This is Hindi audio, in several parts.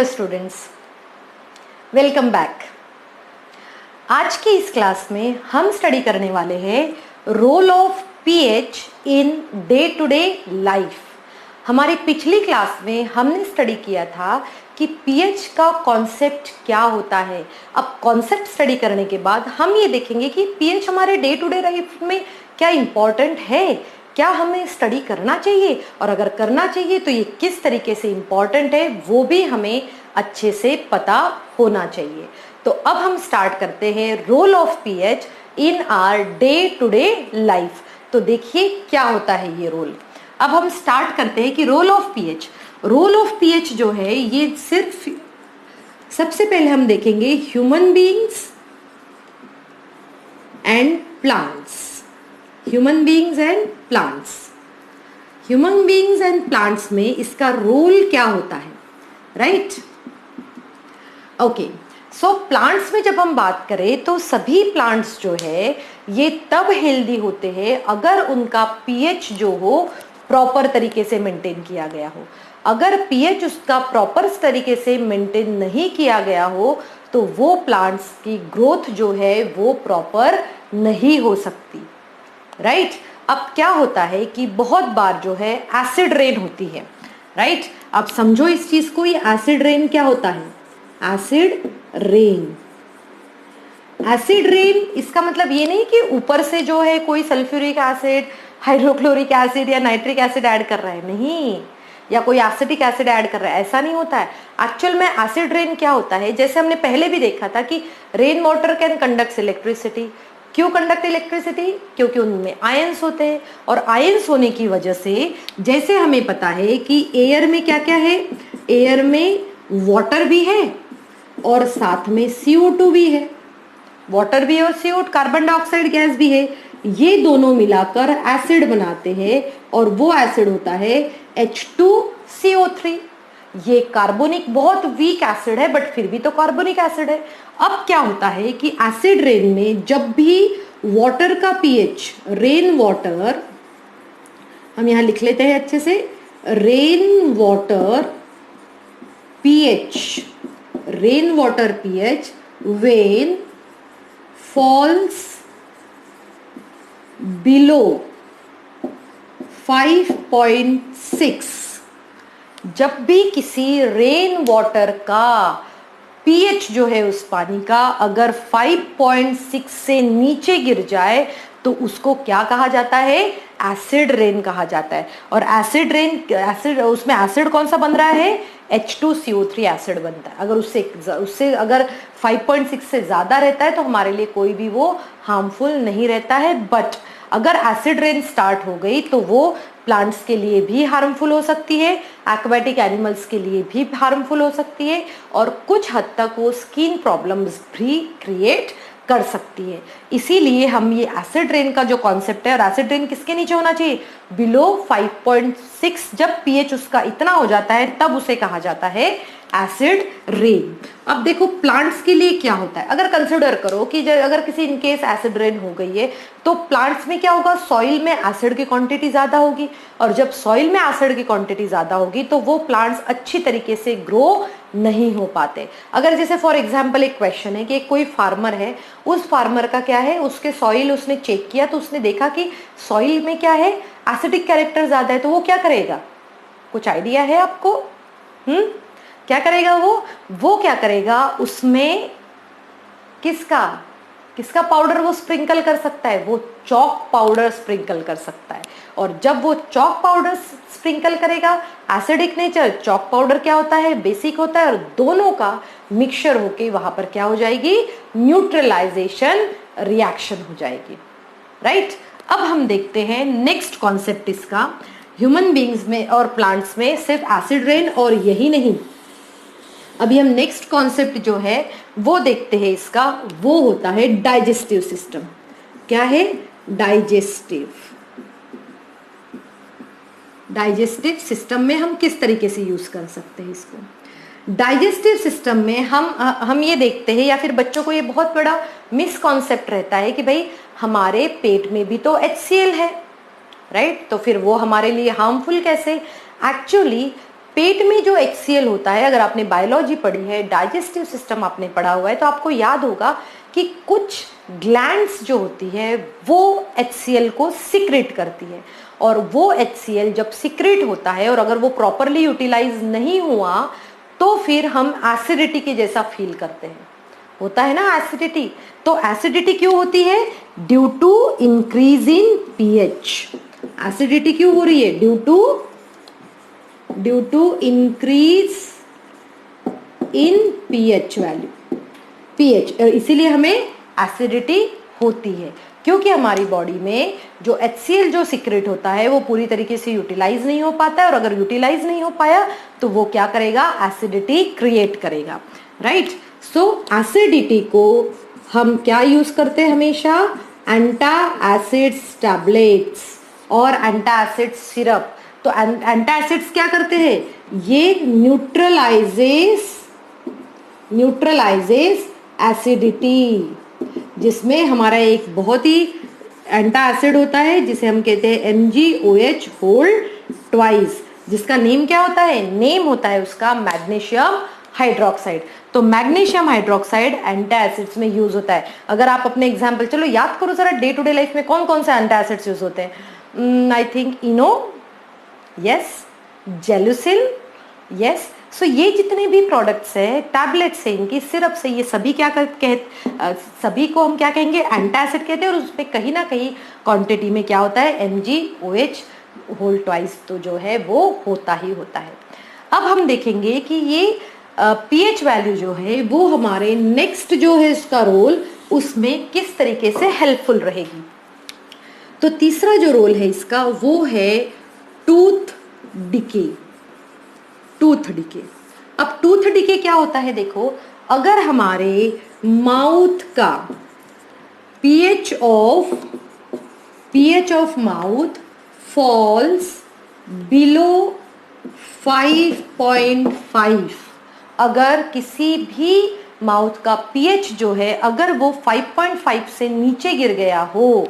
Dear students, welcome back. आज की इस क्लास में हम स्टडी करने वाले हैं role of pH in day to day life. हमारी पिछली क्लास में हमने स्टडी किया था कि पीएच का कॉन्सेप्ट क्या होता है। अब कॉन्सेप्ट स्टडी करने के बाद हम ये देखेंगे कि पीएच हमारे डे टू डे लाइफ में क्या इम्पोर्टेंट है, क्या हमें स्टडी करना चाहिए, और अगर करना चाहिए तो ये किस तरीके से इम्पॉर्टेंट है वो भी हमें अच्छे से पता होना चाहिए। तो अब हम स्टार्ट करते हैं role of pH in our day to day life. तो देखिए क्या होता है ये रोल। अब हम स्टार्ट करते हैं कि रोल ऑफ पीएच जो है ये सिर्फ सबसे पहले हम देखेंगे human beings and plants. Human beings and plants में इसका रोल क्या होता है, राइट? ओके, सो प्लांट्स में जब हम बात करें तो सभी प्लांट्स जो है ये तब हेल्दी होते हैं अगर उनका पीएच जो हो प्रॉपर तरीके से मेंटेन किया गया हो। अगर पीएच उसका प्रॉपर तरीके से मेंटेन नहीं किया गया हो तो वो प्लांट्स की ग्रोथ जो है वो प्रॉपर नहीं हो सकती, राइट? अब क्या होता है कि बहुत बार जो है एसिड रेन होती है, राइट? अब समझो इस चीज को, ये एसिड रेन क्या होता है? एसिड रेन इसका मतलब ये नहीं कि ऊपर से जो है कोई सल्फ्यूरिक एसिड, हाइड्रोक्लोरिक एसिड या नाइट्रिक एसिड ऐड कर रहा है, नहीं, या कोई एसिटिक एसिड ऐड कर रहा है, ऐसा नहीं होता है। एक्चुअल में एसिड रेन क्या होता है, जैसे हमने पहले भी देखा था कि rain water can conduct electricity. क्यों कंडक्ट इलेक्ट्रिसिटी? क्योंकि उनमें आयंस होते हैं, और आयंस होने की वजह से जैसे हमें पता है कि एयर में क्या क्या है, एयर में वाटर भी है और साथ में CO2 भी है। वाटर भी है और CO2 कार्बन डाइऑक्साइड गैस भी है। ये दोनों मिलाकर एसिड बनाते हैं और वो एसिड होता है H2CO3। ये कार्बोनिक बहुत वीक एसिड है बट फिर भी तो कार्बोनिक एसिड है। अब क्या होता है कि एसिड रेन में जब भी वाटर का पीएच, रेन वाटर, हम यहां लिख लेते हैं अच्छे से, rain water pH when falls below 5.6, जब भी किसी रेन वाटर का पीएच जो है उस पानी का अगर 5.6 से नीचे गिर जाए तो उसको क्या कहा जाता है? एसिड रेन कहा जाता है। और एसिड उसमें एसिड कौन सा बन रहा है? H2CO3 एसिड बनता है। अगर उससे अगर 5.6 से ज्यादा रहता है तो हमारे लिए कोई भी वो हार्मफुल नहीं रहता है। बट अगर एसिड रेन स्टार्ट हो गई तो वो प्लांट्स के लिए भी हार्मफुल हो सकती है, एक्वाटिक एनिमल्स के लिए भी हार्मफुल हो सकती है, और कुछ हद तक वो स्किन प्रॉब्लम्स भी क्रिएट कर सकती है। इसीलिए हम ये एसिड रेन का जो कॉन्सेप्ट है, और एसिड रेन किसके नीचे होना चाहिए? बिलो 5.6। जब पीएच उसका इतना हो जाता है तब उसे कहा जाता है एसिड रेन। अब देखो प्लांट्स के लिए क्या होता है। अगर कंसिडर करो कि अगर किसी इनकेस एसिड रेन हो गई है तो प्लांट्स में क्या होगा? सॉइल में एसिड की क्वांटिटी ज्यादा होगी, और जब सॉइल में एसिड की क्वांटिटी ज्यादा होगी तो वो प्लांट्स अच्छी तरीके से ग्रो नहीं हो पाते। अगर जैसे फॉर एग्जाम्पल एक क्वेश्चन है कि कोई फार्मर है, उस फार्मर का क्या है, उसके सॉइल उसने चेक किया तो उसने देखा कि सॉइल में क्या है, एसिडिक कैरेक्टर ज्यादा है, तो वो क्या करेगा? कुछ आइडिया है आपको? क्या करेगा वो क्या करेगा? उसमें किसका पाउडर वो स्प्रिंकल कर सकता है? वो चॉक पाउडर स्प्रिंकल कर सकता है। और जब वो चॉक पाउडर स्प्रिंकल करेगा, एसिडिक नेचर, चॉक पाउडर क्या होता है? बेसिक होता है, और दोनों का मिक्सचर होके वहां पर क्या हो जाएगी? न्यूट्रलाइजेशन रिएक्शन हो जाएगी, राइट? अब हम देखते हैं नेक्स्ट कॉन्सेप्ट इसका। ह्यूमन बीइंग्स में और प्लांट्स में सिर्फ एसिड रेन, और यही नहीं, अभी हम नेक्स्ट कॉन्सेप्ट जो है वो देखते हैं इसका, वो होता है डाइजेस्टिव सिस्टम। क्या है? डाइजेस्टिव सिस्टम में हम किस तरीके से यूज कर सकते हैं इसको। डाइजेस्टिव सिस्टम में हम ये देखते हैं, या फिर बच्चों को ये बहुत बड़ा मिसकॉन्सेप्ट रहता है कि भाई हमारे पेट में भी तो HCl है, राइट? तो फिर वो हमारे लिए हार्मफुल कैसे? एक्चुअली पेट में जो HCl होता है, अगर आपने बायोलॉजी पढ़ी है, डाइजेस्टिव सिस्टम आपने पढ़ा हुआ है, तो आपको याद होगा कि कुछ ग्लैंड्स जो होती है वो HCl को सिक्रेट करती है, और वो HCl जब सिक्रेट होता है और अगर वो प्रॉपरली यूटिलाइज नहीं हुआ तो फिर हम एसिडिटी के जैसा फील करते हैं, होता है ना एसिडिटी। तो एसिडिटी क्यों होती है? Due to increase in pH. Acidity क्यों हो रही है? Due to increase in pH value, pH, इसीलिए हमें एसिडिटी होती है, क्योंकि हमारी बॉडी में जो HCl जो सिक्रेट होता है वो पूरी तरीके से यूटिलाइज नहीं हो पाता है, और अगर यूटिलाइज नहीं हो पाया तो वो क्या करेगा? एसिडिटी क्रिएट करेगा, राइट। सो एसिडिटी को हम क्या यूज करते हैं हमेशा? एंटासिड्स टैबलेट्स और एंटासिड सिरप। तो एंटासिड्स क्या करते हैं? ये न्यूट्रलाइजेस एसिडिटी, जिसमें हमारा एक बहुत ही एंटासिड होता है जिसे हम कहते हैं MgOH होल ट्वाइस, जिसका नेम क्या होता है? नेम होता है उसका मैग्नीशियम हाइड्रोक्साइड। तो मैग्नीशियम हाइड्रोक्साइड एंटासिड्स में यूज होता है। अगर आप अपने एग्जाम्पल चलो याद करो जरा, डे टू डे लाइफ में कौन कौन से एंटासिड्स यूज होते हैं? I think Eno, yes, Gelusil, yes. So ये जितने भी प्रोडक्ट्स है, टैबलेट्स है, इनकी सिरप से, ये सभी क्या सभी को हम क्या कहेंगे? एंटासिड कहते हैं, और उसमें कहीं ना कहीं क्वांटिटी में क्या होता है? MgOH होल ट्वाइस तो जो है वो होता ही होता है। अब हम देखेंगे कि ये pH वैल्यू जो है वो हमारे नेक्स्ट जो है इसका रोल, उसमें किस तरीके से हेल्पफुल रहेगी। तो तीसरा जो रोल है इसका वो है टूथ डिके। टूथ डिके, अब टूथ डिके क्या होता है? देखो, अगर हमारे माउथ का pH of mouth falls below 5.5, अगर किसी भी माउथ का pH जो है अगर वो 5.5 से नीचे गिर गया हो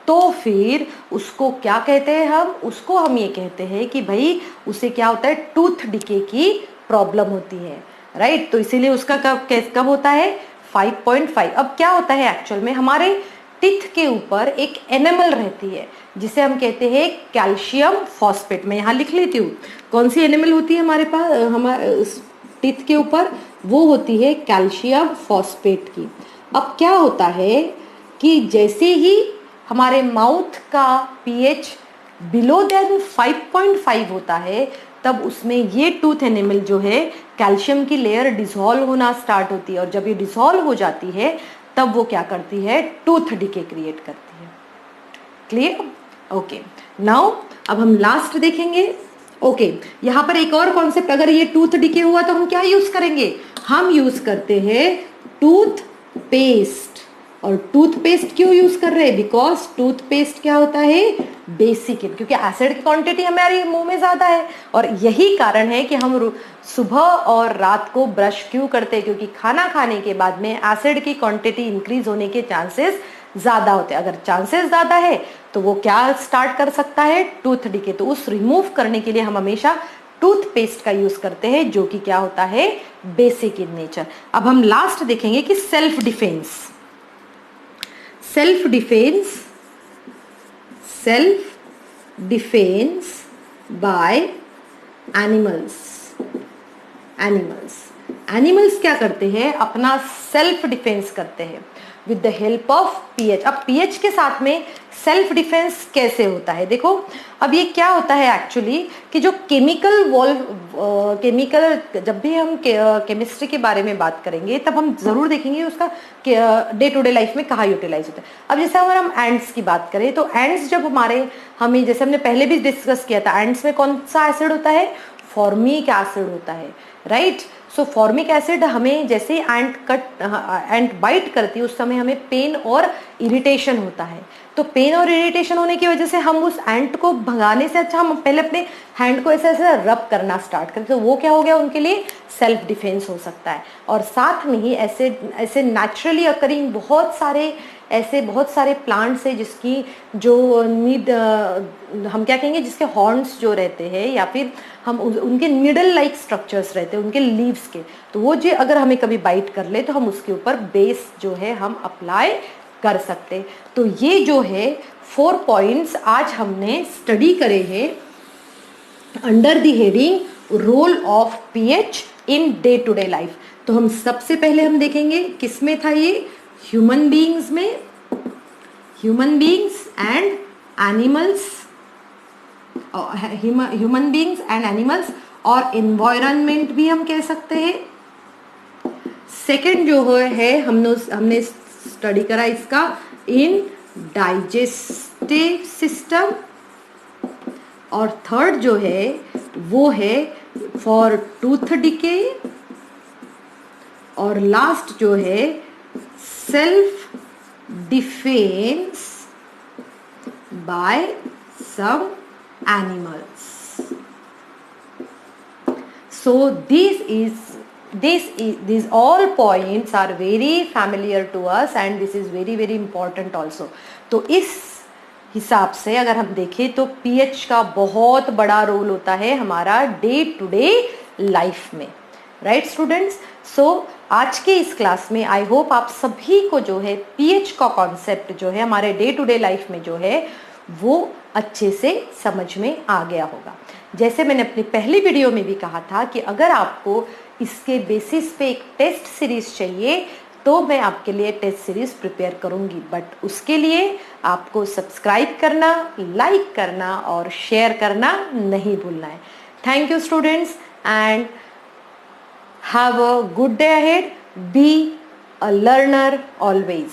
तो फिर उसको क्या कहते हैं? उसको हम ये कहते हैं कि भाई उसे क्या होता है? टूथ डिके की प्रॉब्लम होती है, राइट। तो इसीलिए उसका कब होता है? 5.5। अब क्या होता है एक्चुअल में? हमारे टीथ के ऊपर एक एनिमल रहती है जिसे हम कहते हैं कैल्शियम फॉस्फेट। मैं यहाँ लिख लेती हूँ, कौन सी एनिमल होती है हमारे पास, हमारे टीथ के ऊपर? वो होती है कैल्शियम फॉस्फेट की। अब क्या होता है कि जैसे ही हमारे माउथ का pH बिलो देन 5.5 होता है, तब उसमें ये टूथ एनिमल जो है कैल्शियम की लेयर डिसॉल्व होना स्टार्ट होती है, और जब ये डिसॉल्व हो जाती है तब वो क्या करती है? टूथ डिके क्रिएट करती है। क्लियर? ओके, नाउ अब हम लास्ट देखेंगे। ओके, यहाँ पर एक और कॉन्सेप्ट, अगर ये टूथ डिके हुआ तो हम क्या यूज करेंगे? हम यूज करते हैं टूथ पेस्ट। और टूथपेस्ट क्यों यूज कर रहे हैं? बिकॉज टूथपेस्ट क्या होता है? बेसिक है, क्योंकि एसिड की क्वांटिटी हमारे मुंह में ज्यादा है, और यही कारण है कि हम सुबह और रात को ब्रश क्यों करते हैं? क्योंकि खाना खाने के बाद में एसिड की क्वांटिटी इंक्रीज होने के चांसेस ज्यादा होते हैं। अगर चांसेस ज्यादा है तो वो क्या स्टार्ट कर सकता है? Tooth decay. तो उस रिमूव करने के लिए हम हमेशा टूथपेस्ट का यूज करते हैं, जो कि क्या होता है? Basic in nature. अब हम लास्ट देखेंगे कि सेल्फ डिफेंस बाय एनिमल्स क्या करते हैं? अपना सेल्फ डिफेंस करते हैं with the help of pH। अब pH के साथ में सेल्फ डिफेंस कैसे होता है? देखो, अब ये क्या होता है एक्चुअली कि जो केमिकल जब भी हम केमिस्ट्री के बारे में बात करेंगे तब हम जरूर देखेंगे उसका डे टू डे लाइफ में कहाँ यूटिलाइज होता है। अब जैसे अगर हम एंड्स की बात करें तो एंड्स जब हमें जैसे हमने पहले भी डिस्कस किया था, एंड्स में कौन सा एसिड होता है? फॉर्मिक एसिड होता है, राइट। सो फॉर्मिक एसिड हमें जैसे एंट बाइट करती है उस समय हमें पेन और इरिटेशन होता है। तो पेन और इरिटेशन होने की वजह से हम उस एंट को भगाने से अच्छा हम पहले अपने हैंड को ऐसे ऐसे रब करना स्टार्ट करें, तो वो क्या हो गया उनके लिए सेल्फ डिफेंस हो सकता है। और साथ में ही ऐसे ऐसे नेचुरली अकरिंग बहुत सारे प्लांट्स है जिसकी जो नीड हम क्या कहेंगे, जिसके हॉर्न्स जो रहते हैं या फिर हम उनके निडल लाइक स्ट्रक्चर्स रहते हैं उनके लीव्स के, तो वो जो अगर हमें कभी बाइट कर ले तो हम उसके ऊपर बेस जो है हम अप्लाई कर सकते। तो ये जो है 4 पॉइंट्स आज हमने स्टडी करे हैं under the heading role of pH in day to day life. तो हम सबसे पहले हम देखेंगे किस में था ये, ह्यूमन बीइंग्स में, human beings and animals, human beings and animals और एनवायरनमेंट भी हम कह सकते हैं। सेकंड जो है हमने स्टडी करा इसका इन डाइजेस्टिव सिस्टम, और थर्ड जो है वो है फॉर टूथ डिके, और लास्ट जो है self defence by some animals. So these all points are very familiar to us and this is very very important also। तो इस हिसाब से अगर हम देखें तो पीएच का बहुत बड़ा रोल होता है हमारा डे टू डे लाइफ में, राइट स्टूडेंट्स। सो आज के इस क्लास में आई होप आप सभी को जो है पीएच का कॉन्सेप्ट जो है हमारे डे टू डे लाइफ में जो है वो अच्छे से समझ में आ गया होगा। जैसे मैंने अपनी पहली वीडियो में भी कहा था कि अगर आपको इसके बेसिस पे एक टेस्ट सीरीज चाहिए तो मैं आपके लिए टेस्ट सीरीज प्रिपेयर करूंगी, बट उसके लिए आपको सब्सक्राइब करना, लाइक करना और शेयर करना नहीं भूलना है। Thank you students and have a good day ahead, be a learner always.